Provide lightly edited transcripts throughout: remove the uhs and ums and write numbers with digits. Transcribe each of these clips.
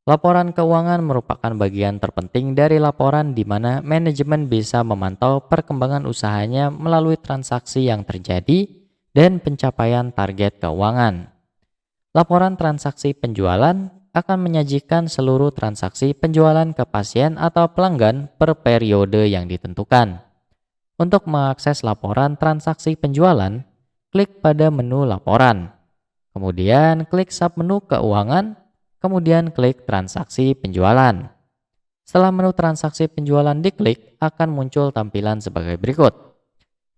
Laporan keuangan merupakan bagian terpenting dari laporan di mana manajemen bisa memantau perkembangan usahanya melalui transaksi yang terjadi dan pencapaian target keuangan. Laporan transaksi penjualan akan menyajikan seluruh transaksi penjualan ke pasien atau pelanggan per periode yang ditentukan. Untuk mengakses laporan transaksi penjualan, klik pada menu laporan. Kemudian klik submenu keuangan, kemudian klik transaksi penjualan. Setelah menu transaksi penjualan diklik, akan muncul tampilan sebagai berikut.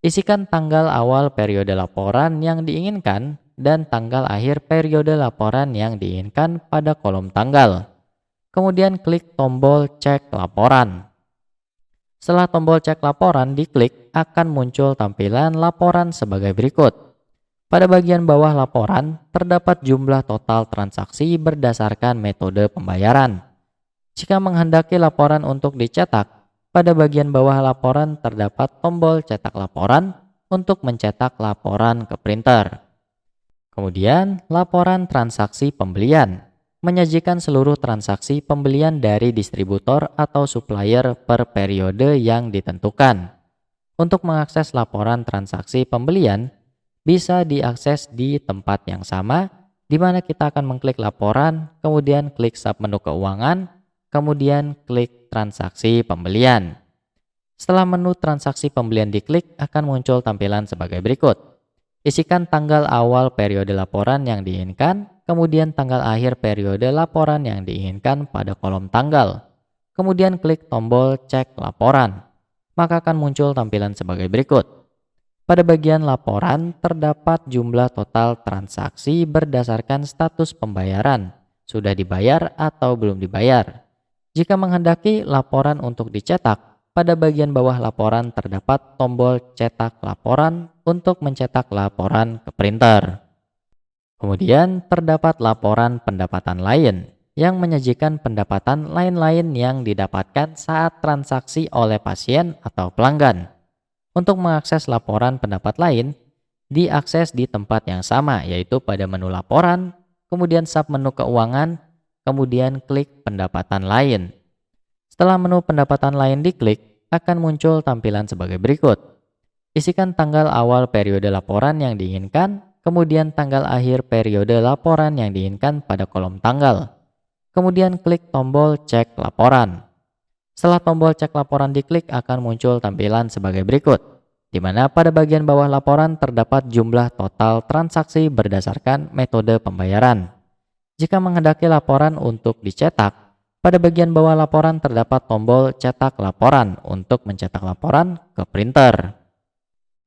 Isikan tanggal awal periode laporan yang diinginkan dan tanggal akhir periode laporan yang diinginkan pada kolom tanggal. Kemudian klik tombol cek laporan. Setelah tombol cek laporan diklik, akan muncul tampilan laporan sebagai berikut. Pada bagian bawah laporan, terdapat jumlah total transaksi berdasarkan metode pembayaran. Jika menghendaki laporan untuk dicetak, pada bagian bawah laporan terdapat tombol cetak laporan untuk mencetak laporan ke printer. Kemudian, laporan transaksi pembelian menyajikan seluruh transaksi pembelian dari distributor atau supplier per periode yang ditentukan. Untuk mengakses laporan transaksi pembelian, bisa diakses di tempat yang sama, di mana kita akan mengklik laporan, kemudian klik submenu keuangan, kemudian klik transaksi pembelian. Setelah menu transaksi pembelian diklik, akan muncul tampilan sebagai berikut. Isikan tanggal awal periode laporan yang diinginkan, kemudian tanggal akhir periode laporan yang diinginkan pada kolom tanggal. Kemudian klik tombol cek laporan, maka akan muncul tampilan sebagai berikut. Pada bagian laporan terdapat jumlah total transaksi berdasarkan status pembayaran, sudah dibayar atau belum dibayar. Jika menghendaki laporan untuk dicetak, pada bagian bawah laporan terdapat tombol cetak laporan untuk mencetak laporan ke printer. Kemudian terdapat laporan pendapatan lain yang menyajikan pendapatan lain-lain yang didapatkan saat transaksi oleh pasien atau pelanggan. Untuk mengakses laporan pendapat lain, diakses di tempat yang sama, yaitu pada menu laporan, kemudian submenu keuangan, kemudian klik pendapatan lain. Setelah menu pendapatan lain diklik, akan muncul tampilan sebagai berikut. Isikan tanggal awal periode laporan yang diinginkan, kemudian tanggal akhir periode laporan yang diinginkan pada kolom tanggal. Kemudian klik tombol cek laporan. Setelah tombol cek laporan diklik, akan muncul tampilan sebagai berikut, di mana pada bagian bawah laporan terdapat jumlah total transaksi berdasarkan metode pembayaran. Jika menghendaki laporan untuk dicetak, pada bagian bawah laporan terdapat tombol cetak laporan untuk mencetak laporan ke printer.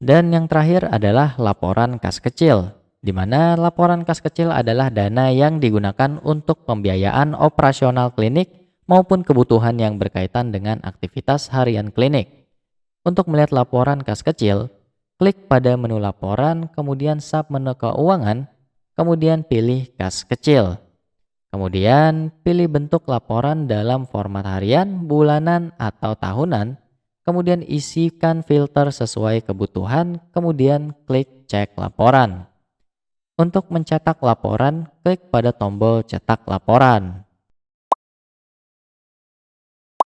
Dan yang terakhir adalah laporan kas kecil, di mana laporan kas kecil adalah dana yang digunakan untuk pembiayaan operasional klinik maupun kebutuhan yang berkaitan dengan aktivitas harian klinik. Untuk melihat laporan kas kecil, klik pada menu laporan, kemudian submenu keuangan, kemudian pilih kas kecil. Kemudian pilih bentuk laporan dalam format harian, bulanan, atau tahunan. Kemudian isikan filter sesuai kebutuhan, kemudian klik cek laporan. Untuk mencetak laporan, klik pada tombol cetak laporan.